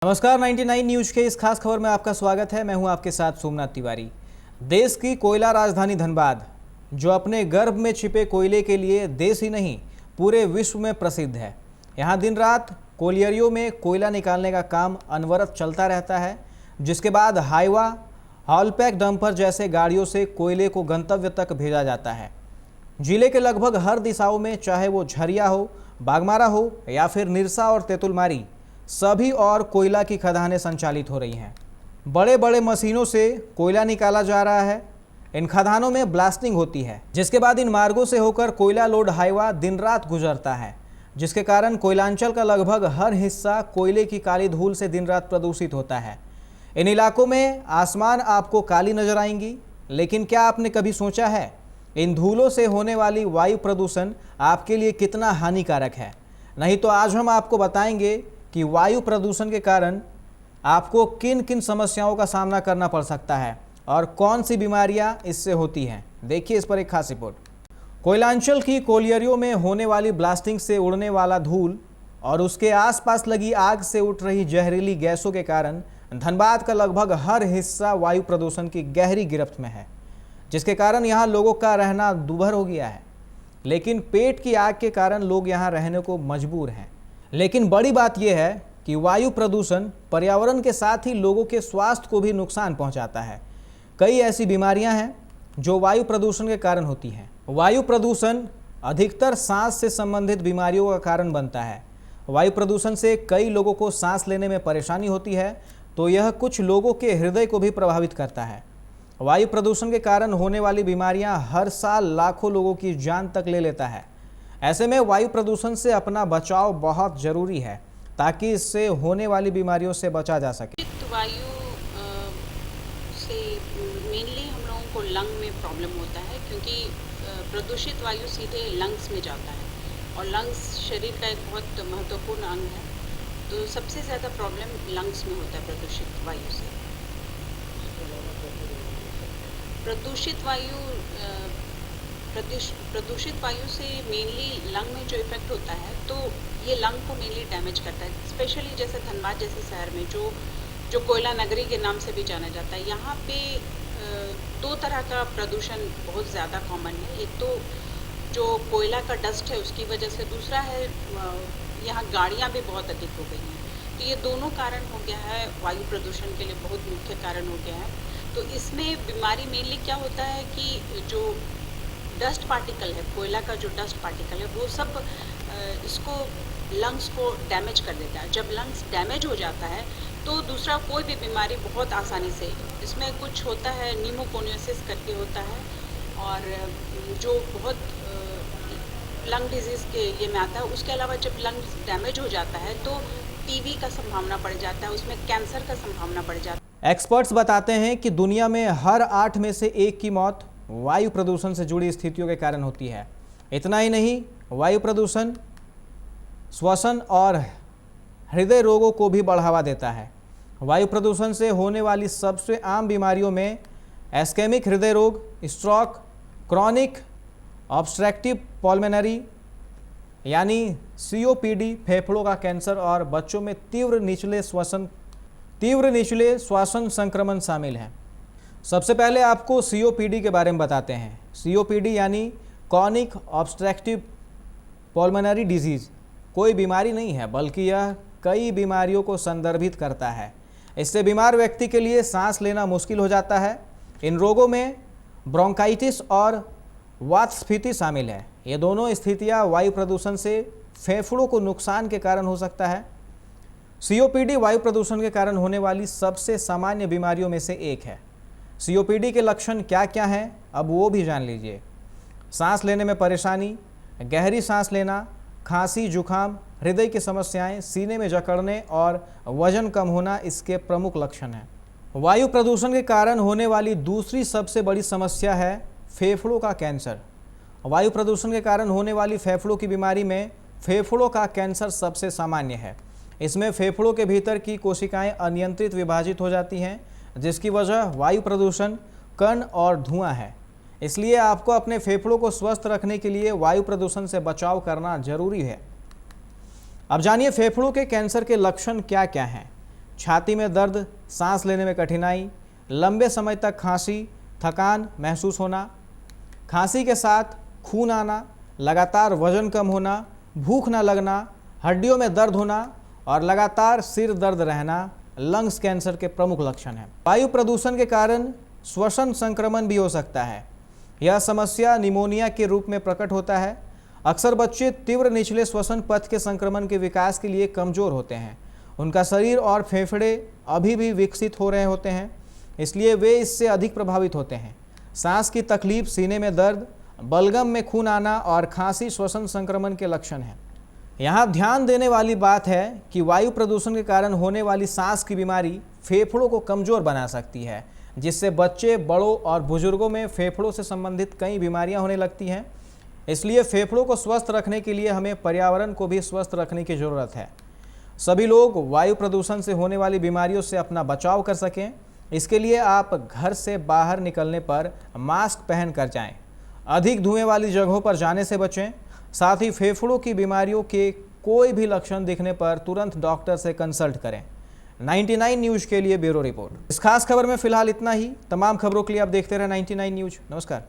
नमस्कार, 99 न्यूज के इस खास खबर में आपका स्वागत है। मैं हूं आपके साथ सोमनाथ तिवारी। देश की कोयला राजधानी धनबाद, जो अपने गर्भ में छिपे कोयले के लिए देश ही नहीं पूरे विश्व में प्रसिद्ध है। यहां दिन रात कोयलियों में कोयला निकालने का काम अनवरत चलता रहता है, जिसके बाद हाईवा, हॉलपैक डंपर जैसे गाड़ियों से कोयले को गंतव्य तक भेजा जाता है। जिले के लगभग हर दिशाओं में, चाहे वो झरिया हो, बागमारा हो या फिर निरसा और तेतुलमारी, सभी और कोयला की खदानें संचालित हो रही हैं। बड़े बड़े मशीनों से कोयला निकाला जा रहा है। इन खदानों में ब्लास्टिंग होती है, जिसके बाद इन मार्गों से होकर कोयला लोड हाईवा दिन रात गुजरता है, जिसके कारण कोयलांचल का लगभग हर हिस्सा कोयले की काली धूल से दिन रात प्रदूषित होता है। इन इलाकों में आसमान आपको काली नजर आएंगी, लेकिन क्या आपने कभी सोचा है इन धूलों से होने वाली वायु प्रदूषण आपके लिए कितना हानिकारक है? नहीं तो आज हम आपको बताएंगे कि वायु प्रदूषण के कारण आपको किन किन समस्याओं का सामना करना पड़ सकता है और कौन सी बीमारियां इससे होती हैं। देखिए इस पर एक खास रिपोर्ट। कोयलांचल की कोयलियों में होने वाली ब्लास्टिंग से उड़ने वाला धूल और उसके आसपास लगी आग से उठ रही जहरीली गैसों के कारण धनबाद का लगभग हर हिस्सा वायु प्रदूषण की गहरी गिरफ्त में है, जिसके कारण यहाँ लोगों का रहना दूभर हो गया है। लेकिन पेट की आग के कारण लोग यहाँ रहने को मजबूर हैं। लेकिन बड़ी बात यह है कि वायु प्रदूषण पर्यावरण के साथ ही लोगों के स्वास्थ्य को भी नुकसान पहुंचाता है। कई ऐसी बीमारियां हैं जो वायु प्रदूषण के कारण होती हैं। वायु प्रदूषण अधिकतर सांस से संबंधित बीमारियों का कारण बनता है। वायु प्रदूषण से कई लोगों को सांस लेने में परेशानी होती है, तो यह कुछ लोगों के हृदय को भी प्रभावित करता है। वायु प्रदूषण के कारण होने वाली बीमारियां हर साल लाखों लोगों की जान तक ले लेता है। ऐसे में वायु प्रदूषण से अपना बचाव बहुत जरूरी है, ताकि इससे होने वाली बीमारियों से बचा जा सके। वायु से मेनली हम लोगों को लंग में प्रॉब्लम होता है, क्योंकि प्रदूषित वायु सीधे लंग्स में जाता है और लंग्स शरीर का एक बहुत महत्वपूर्ण अंग है। तो सबसे ज़्यादा प्रॉब्लम लंग्स में होता है प्रदूषित वायु से। प्रदूषित वायु से मेनली लंग में जो इफेक्ट होता है, तो ये लंग को मेनली डैमेज करता है। स्पेशली जैसे धनबाद जैसे शहर में जो कोयला नगरी के नाम से भी जाना जाता है, यहाँ पे दो तरह का प्रदूषण बहुत ज़्यादा कॉमन है। एक तो जो कोयला का डस्ट है उसकी वजह से, दूसरा है यहाँ गाड़ियाँ भी बहुत अधिक हो गई हैं। तो ये दोनों कारण हो गया है, वायु प्रदूषण के लिए बहुत मुख्य कारण हो गया है। तो इसमें बीमारी मेनली क्या होता है कि जो डस्ट पार्टिकल है, कोयला का जो डस्ट पार्टिकल है, वो सब इसको लंग्स को डैमेज कर देता है। जब लंग्स डैमेज हो जाता है तो दूसरा कोई भी बीमारी बहुत आसानी से, इसमें कुछ होता है न्यूमोकोनियोसिस करके होता है, और जो बहुत लंग डिजीज़ के ये में आता है। उसके अलावा जब लंग्स डैमेज हो जाता है तो टीबी का संभावना बढ़ जाता है, उसमें कैंसर का संभावना बढ़ जाता है। एक्सपर्ट्स बताते हैं कि दुनिया में हर 8 में से 1 की मौत वायु प्रदूषण से जुड़ी स्थितियों के कारण होती है। इतना ही नहीं, वायु प्रदूषण श्वसन और हृदय रोगों को भी बढ़ावा देता है। वायु प्रदूषण से होने वाली सबसे आम बीमारियों में इस्केमिक हृदय रोग, स्ट्रोक, क्रॉनिक ऑब्स्ट्रक्टिव पल्मोनरी यानी COPD, फेफड़ों का कैंसर और बच्चों में तीव्र निचले श्वसन संक्रमण शामिल हैं। सबसे पहले आपको COPD के बारे में बताते हैं। COPD यानी क्रॉनिक ऑब्स्ट्रक्टिव पल्मोनरी डिजीज़ कोई बीमारी नहीं है, बल्कि यह कई बीमारियों को संदर्भित करता है। इससे बीमार व्यक्ति के लिए सांस लेना मुश्किल हो जाता है। इन रोगों में ब्रोंकाइटिस और वातस्फीति शामिल है। ये दोनों स्थितियां वायु प्रदूषण से फेफड़ों को नुकसान के कारण हो सकता है। COPD वायु प्रदूषण के कारण होने वाली सबसे सामान्य बीमारियों में से एक है। COPD के लक्षण क्या क्या हैं, अब वो भी जान लीजिए। सांस लेने में परेशानी, गहरी सांस लेना, खांसी, जुखाम, हृदय की समस्याएं, सीने में जकड़ने और वजन कम होना इसके प्रमुख लक्षण हैं। वायु प्रदूषण के कारण होने वाली दूसरी सबसे बड़ी समस्या है फेफड़ों का कैंसर। वायु प्रदूषण के कारण होने वाली फेफड़ों की बीमारी में फेफड़ों का कैंसर सबसे सामान्य है। इसमें फेफड़ों के भीतर की कोशिकाएं अनियंत्रित विभाजित हो जाती हैं, जिसकी वजह वायु प्रदूषण, कण और धुआं है। इसलिए आपको अपने फेफड़ों को स्वस्थ रखने के लिए वायु प्रदूषण से बचाव करना जरूरी है। अब जानिए फेफड़ों के कैंसर के लक्षण क्या क्या हैं। छाती में दर्द, सांस लेने में कठिनाई, लंबे समय तक खांसी, थकान महसूस होना, खांसी के साथ खून आना, लगातार वजन कम होना, भूख न लगना, हड्डियों में दर्द होना और लगातार सिर दर्द रहना लंग्स कैंसर के प्रमुख लक्षण हैं। वायु प्रदूषण के कारण श्वसन संक्रमण भी हो सकता है। यह समस्या निमोनिया के रूप में प्रकट होता है। अक्सर बच्चे तीव्र निचले श्वसन पथ के संक्रमण के विकास के लिए कमजोर होते हैं। उनका शरीर और फेफड़े अभी भी विकसित हो रहे होते हैं, इसलिए वे इससे अधिक प्रभावित होते हैं। सांस की तकलीफ, सीने में दर्द, बलगम में खून आना और खांसी श्वसन संक्रमण के लक्षण हैं। यहाँ ध्यान देने वाली बात है कि वायु प्रदूषण के कारण होने वाली सांस की बीमारी फेफड़ों को कमजोर बना सकती है, जिससे बच्चे, बड़ों और बुजुर्गों में फेफड़ों से संबंधित कई बीमारियां होने लगती हैं। इसलिए फेफड़ों को स्वस्थ रखने के लिए हमें पर्यावरण को भी स्वस्थ रखने की ज़रूरत है। सभी लोग वायु प्रदूषण से होने वाली बीमारियों से अपना बचाव कर सकें, इसके लिए आप घर से बाहर निकलने पर मास्क पहन कर जाएं, अधिक धुएं वाली जगहों पर जाने से बचें। साथ ही फेफड़ों की बीमारियों के कोई भी लक्षण दिखने पर तुरंत डॉक्टर से कंसल्ट करें। 99 न्यूज़ के लिए ब्यूरो रिपोर्ट। इस खास खबर में फिलहाल इतना ही। तमाम खबरों के लिए आप देखते रहें 99 न्यूज़। नमस्कार।